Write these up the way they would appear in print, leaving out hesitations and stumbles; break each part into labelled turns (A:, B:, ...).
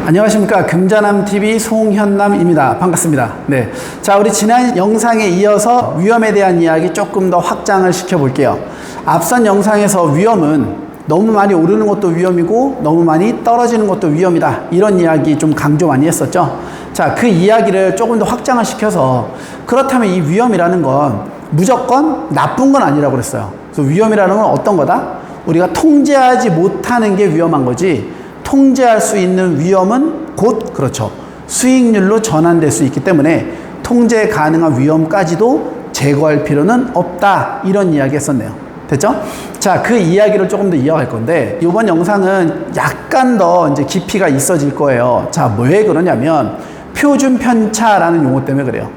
A: 안녕하십니까. 금자남TV 송현남입니다. 반갑습니다. 네. 자, 우리 지난 영상에 이어서 위험에 대한 이야기 조금 더 확장을 시켜볼게요. 앞선 영상에서 위험은 너무 많이 오르는 것도 위험이고 너무 많이 떨어지는 것도 위험이다. 이런 이야기 좀 강조 많이 했었죠. 자, 그 이야기를 조금 더 확장을 시켜서 그렇다면 이 위험이라는 건 무조건 나쁜 건 아니라고 그랬어요. 그래서 위험이라는 건 어떤 거다? 우리가 통제하지 못하는 게 위험한 거지, 통제할 수 있는 위험은 곧 그렇죠, 수익률로 전환될 수 있기 때문에 통제 가능한 위험까지도 제거할 필요는 없다, 이런 이야기 했었네요. 됐죠? 자, 그 이야기를 조금 더 이어갈 건데, 이번 영상은 약간 더 이제 깊이가 있어질 거예요. 자, 왜 그러냐면 표준 편차라는 용어 때문에 그래요.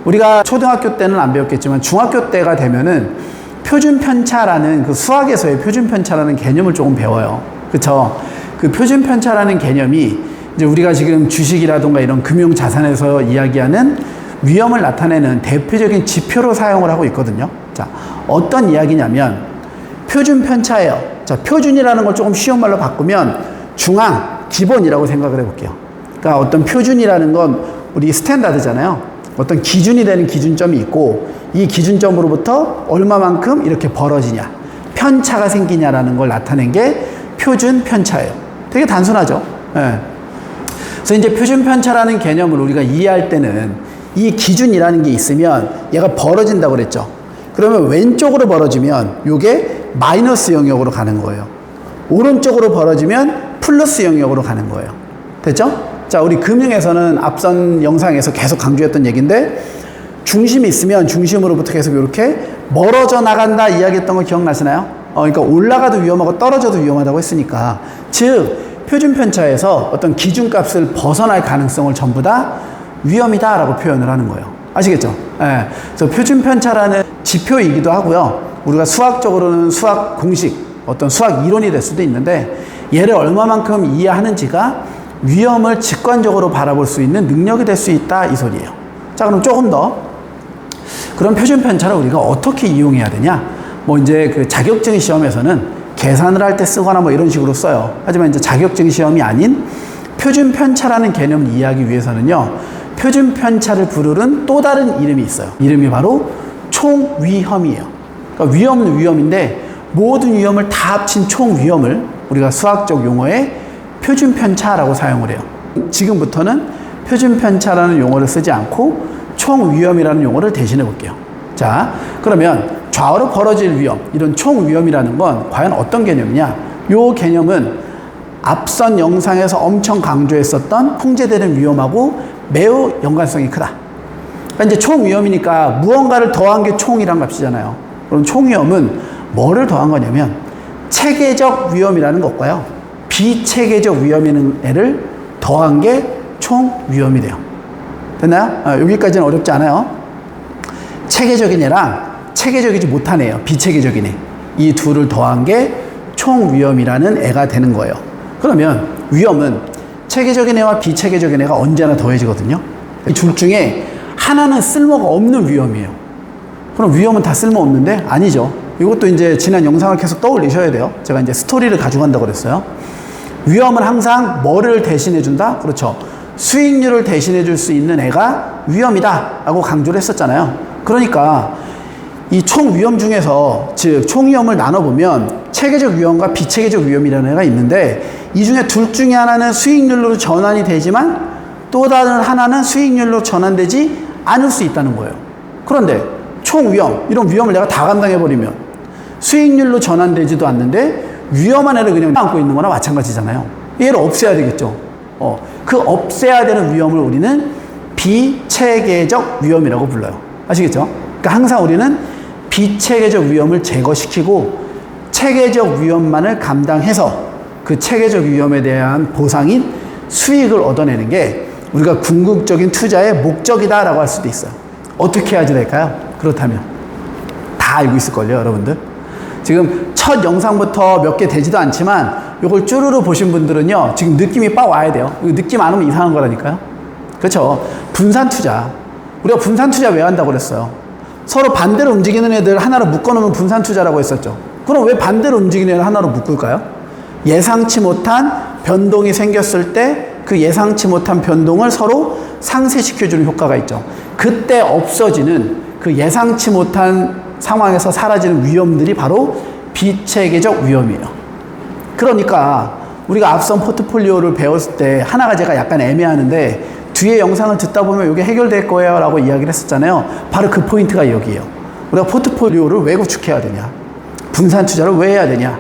A: 우리가 초등학교 때는 안 배웠겠지만 중학교 때가 되면은 표준 편차라는, 그 수학에서의 표준 편차라는 개념을 조금 배워요. 그쵸? 그 표준 편차라는 개념이 이제 우리가 지금 주식이라든가 이런 금융 자산에서 이야기하는 위험을 나타내는 대표적인 지표로 사용을 하고 있거든요. 자, 어떤 이야기냐면 표준 편차예요. 자, 표준이라는 걸 조금 쉬운 말로 바꾸면 중앙, 기본이라고 생각을 해볼게요. 그러니까 어떤 표준이라는 건 우리 스탠다드잖아요. 어떤 기준이 되는 기준점이 있고, 이 기준점으로부터 얼마만큼 이렇게 벌어지냐, 편차가 생기냐라는 걸 나타낸 게 표준 편차예요. 되게 단순하죠. 예. 그래서 이제 표준 편차라는 개념을 우리가 이해할 때는 이 기준이라는 게 있으면 얘가 벌어진다고 그랬죠. 그러면 왼쪽으로 벌어지면 이게 마이너스 영역으로 가는 거예요. 오른쪽으로 벌어지면 플러스 영역으로 가는 거예요. 됐죠? 자, 우리 금융에서는 앞선 영상에서 계속 강조했던 얘기인데, 중심이 있으면 중심으로부터 계속 이렇게 멀어져 나간다 이야기했던 거 기억나시나요? 그러니까 올라가도 위험하고 떨어져도 위험하다고 했으니까, 즉 표준 편차에서 어떤 기준값을 벗어날 가능성을 전부 다 위험이다라고 표현을 하는 거예요. 아시겠죠? 예. 그래서 표준 편차라는 지표이기도 하고요. 우리가 수학적으로는 수학 공식, 어떤 수학 이론이 될 수도 있는데, 얘를 얼마만큼 이해하는지가 위험을 직관적으로 바라볼 수 있는 능력이 될 수 있다, 이 소리예요. 자, 그럼 조금 더 그런 표준 편차를 우리가 어떻게 이용해야 되냐? 뭐 이제 그 자격증 시험에서는 계산을 할 때 쓰거나 뭐 이런 식으로 써요. 하지만 이제 자격증 시험이 아닌 표준 편차라는 개념을 이해하기 위해서는요, 표준 편차를 부르는 또 다른 이름이 있어요. 이름이 바로 총위험이에요. 그러니까 위험은 위험인데 모든 위험을 다 합친 총위험을 우리가 수학적 용어에 표준 편차라고 사용을 해요. 지금부터는 표준 편차라는 용어를 쓰지 않고 총위험이라는 용어를 대신해 볼게요. 자, 그러면 좌우로 벌어질 위험, 이런 총위험이라는 건 과연 어떤 개념이냐? 이 개념은 앞선 영상에서 엄청 강조했었던 통제되는 위험하고 매우 연관성이 크다. 그러니까 이제 총위험이니까 무언가를 더한 게 총이란 값이잖아요. 그럼 총위험은 뭐를 더한 거냐면 체계적 위험이라는 것과요, 비체계적 위험이라는 애를 더한 게 총위험이 돼요. 됐나요? 여기까지는 어렵지 않아요. 체계적인 애랑 체계적이지 못한 애예요. 비체계적인 애. 이 둘을 더한 게 총위험이라는 애가 되는 거예요. 그러면 위험은 체계적인 애와 비체계적인 애가 언제나 더해지거든요. 이 둘 중에 하나는 쓸모가 없는 위험이에요. 그럼 위험은 다 쓸모없는데? 아니죠. 이것도 이제 지난 영상을 계속 떠올리셔야 돼요. 제가 이제 스토리를 가져간다고 그랬어요. 위험은 항상 뭐를 대신해 준다? 그렇죠. 수익률을 대신해 줄 수 있는 애가 위험이다 라고 강조를 했었잖아요. 그러니까 이 총위험 중에서, 즉 총위험을 나눠보면 체계적 위험과 비체계적 위험이라는 애가 있는데, 이 중에 둘 중에 하나는 수익률로 전환이 되지만 또 다른 하나는 수익률로 전환되지 않을 수 있다는 거예요. 그런데 총위험, 이런 위험을 내가 다 감당해버리면 수익률로 전환되지도 않는데 위험한 애를 그냥 안고 있는 거나 마찬가지잖아요. 얘를 없애야 되겠죠. 그 없애야 되는 위험을 우리는 비체계적 위험이라고 불러요. 아시겠죠? 그러니까 항상 우리는 비체계적 위험을 제거시키고 체계적 위험만을 감당해서 그 체계적 위험에 대한 보상인 수익을 얻어내는 게 우리가 궁극적인 투자의 목적이다라고 할 수도 있어요. 어떻게 해야지 될까요? 그렇다면 다 알고 있을걸요, 여러분들? 지금 첫 영상부터 몇 개 되지도 않지만 이걸 쭈루루 보신 분들은요, 지금 느낌이 빡 와야 돼요. 느낌 안 오면 이상한 거라니까요. 그렇죠? 분산 투자. 우리가 분산 투자 왜 한다고 그랬어요? 서로 반대로 움직이는 애들 하나로 묶어놓으면 분산 투자라고 했었죠. 그럼 왜 반대로 움직이는 애를 하나로 묶을까요? 예상치 못한 변동이 생겼을 때 그 예상치 못한 변동을 서로 상쇄시켜주는 효과가 있죠. 그때 없어지는 그 예상치 못한 상황에서 사라지는 위험들이 바로 비체계적 위험이에요. 그러니까 우리가 앞선 포트폴리오를 배웠을 때 하나가 제가 약간 애매하는데 뒤에 영상을 듣다 보면 이게 해결될 거예요 라고 이야기를 했었잖아요. 바로 그 포인트가 여기에요. 우리가 포트폴리오를 왜 구축해야 되냐, 분산 투자를 왜 해야 되냐,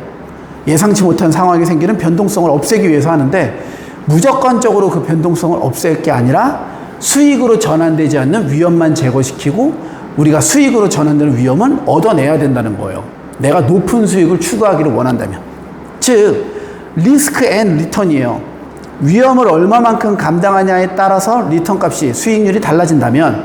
A: 예상치 못한 상황이 생기는 변동성을 없애기 위해서 하는데, 무조건적으로 그 변동성을 없앨 게 아니라 수익으로 전환되지 않는 위험만 제거시키고 우리가 수익으로 전환되는 위험은 얻어내야 된다는 거예요. 내가 높은 수익을 추구하기를 원한다면. 즉 리스크 앤 리턴이에요. 위험을 얼마만큼 감당하냐에 따라서 리턴 값이, 수익률이 달라진다면,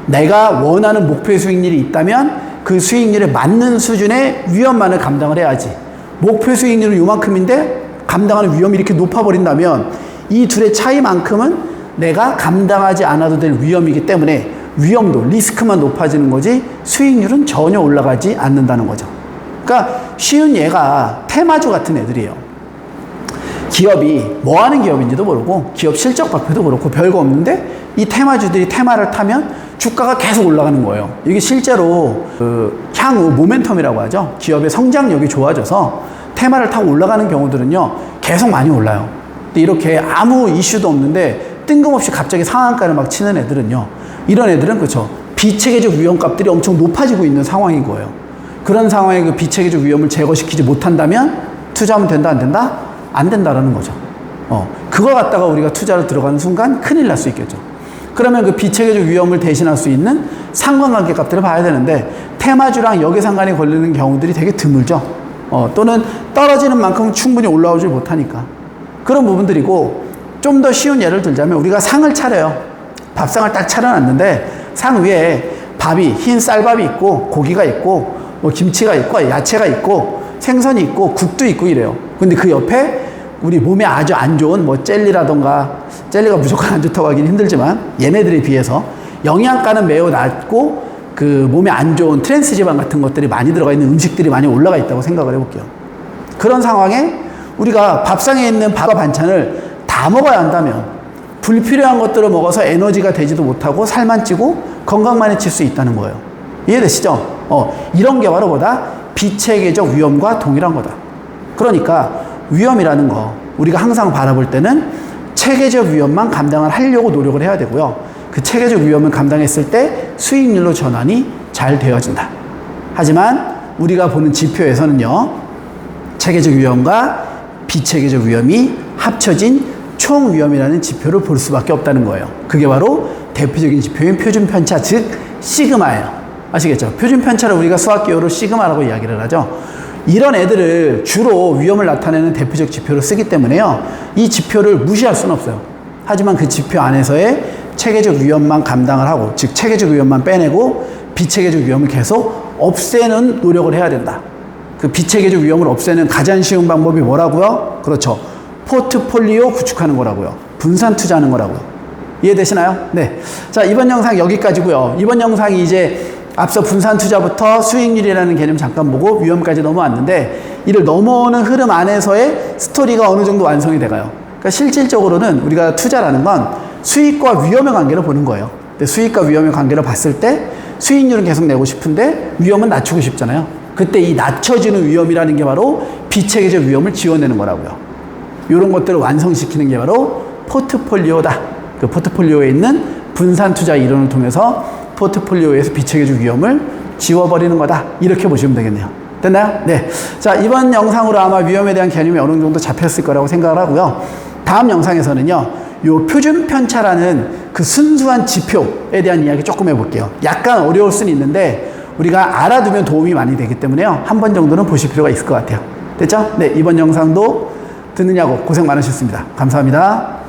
A: 내가 원하는 목표 수익률이 있다면 그 수익률에 맞는 수준의 위험만을 감당을 해야지, 목표 수익률은 요만큼인데 감당하는 위험이 이렇게 높아버린다면 이 둘의 차이만큼은 내가 감당하지 않아도 될 위험이기 때문에 위험도, 리스크만 높아지는 거지 수익률은 전혀 올라가지 않는다는 거죠. 그러니까 쉬운 예가 테마주 같은 애들이에요. 기업이 뭐 하는 기업인지도 모르고 기업 실적 발표도 그렇고 별거 없는데 이 테마주들이 테마를 타면 주가가 계속 올라가는 거예요. 이게 실제로 향후 모멘텀이라고 하죠. 기업의 성장력이 좋아져서 테마를 타고 올라가는 경우들은요 계속 많이 올라요. 근데 이렇게 아무 이슈도 없는데 뜬금없이 갑자기 상한가를 막 치는 애들은요, 이런 애들은 그렇죠, 비체계적 위험값들이 엄청 높아지고 있는 상황인 거예요. 그런 상황에 그 비체계적 위험을 제거시키지 못한다면 투자하면 된다 안 된다? 안 된다라는 거죠. 그거 갖다가 우리가 투자를 들어가는 순간 큰일 날 수 있겠죠. 그러면 그 비체계적 위험을 대신할 수 있는 상관관계 값들을 봐야 되는데 테마주랑 역외상관이 걸리는 경우들이 되게 드물죠. 또는 떨어지는 만큼 충분히 올라오질 못하니까. 그런 부분들이고, 좀 더 쉬운 예를 들자면 우리가 상을 차려요. 밥상을 딱 차려놨는데 상 위에 밥이, 흰 쌀밥이 있고 고기가 있고 뭐 김치가 있고 야채가 있고 생선이 있고 국도 있고 이래요. 근데 그 옆에 우리 몸에 아주 안 좋은 뭐 젤리라던가, 젤리가 무조건 안 좋다고 하긴 힘들지만 얘네들에 비해서 영양가는 매우 낮고 그 몸에 안 좋은 트랜스 지방 같은 것들이 많이 들어가 있는 음식들이 많이 올라가 있다고 생각을 해볼게요. 그런 상황에 우리가 밥상에 있는 밥과 반찬을 다 먹어야 한다면 불필요한 것들을 먹어서 에너지가 되지도 못하고 살만 찌고 건강만 해칠 수 있다는 거예요. 이해되시죠? 이런 게 바로 뭐다? 비체계적 위험과 동일한 거다. 그러니까 위험이라는 거 우리가 항상 바라볼 때는 체계적 위험만 감당을 하려고 노력을 해야 되고요. 그 체계적 위험을 감당했을 때 수익률로 전환이 잘 되어진다. 하지만 우리가 보는 지표에서는요, 체계적 위험과 비체계적 위험이 합쳐진 총 위험이라는 지표를 볼 수밖에 없다는 거예요. 그게 바로 대표적인 지표인 표준 편차, 즉 시그마예요. 아시겠죠? 표준 편차를 우리가 수학 기호로 시그마라고 이야기를 하죠. 이런 애들을 주로 위험을 나타내는 대표적 지표로 쓰기 때문에요, 이 지표를 무시할 수는 없어요. 하지만 그 지표 안에서의 체계적 위험만 감당을 하고, 즉 체계적 위험만 빼내고 비체계적 위험을 계속 없애는 노력을 해야 된다. 그 비체계적 위험을 없애는 가장 쉬운 방법이 뭐라고요? 그렇죠, 포트폴리오 구축하는 거라고요. 분산 투자하는 거라고요. 이해되시나요? 네. 자, 이번 영상 여기까지고요. 이번 영상이 이제 앞서 분산 투자부터 수익률이라는 개념 잠깐 보고 위험까지 넘어왔는데, 이를 넘어오는 흐름 안에서의 스토리가 어느 정도 완성이 돼가요. 그러니까 실질적으로는 우리가 투자라는 건 수익과 위험의 관계를 보는 거예요. 근데 수익과 위험의 관계를 봤을 때 수익률은 계속 내고 싶은데 위험은 낮추고 싶잖아요. 그때 이 낮춰지는 위험이라는 게 바로 비체계적 위험을 지워내는 거라고요. 이런 것들을 완성시키는 게 바로 포트폴리오다. 그 포트폴리오에 있는 분산 투자 이론을 통해서 포트폴리오에서 비체계적 위험을 지워버리는 거다. 이렇게 보시면 되겠네요. 됐나요? 네. 자, 이번 영상으로 아마 위험에 대한 개념이 어느 정도 잡혔을 거라고 생각을 하고요. 다음 영상에서는요, 요 표준 편차라는 그 순수한 지표에 대한 이야기 조금 해볼게요. 약간 어려울 수는 있는데 우리가 알아두면 도움이 많이 되기 때문에요, 한 번 정도는 보실 필요가 있을 것 같아요. 됐죠? 네. 이번 영상도 듣느냐고 고생 많으셨습니다. 감사합니다.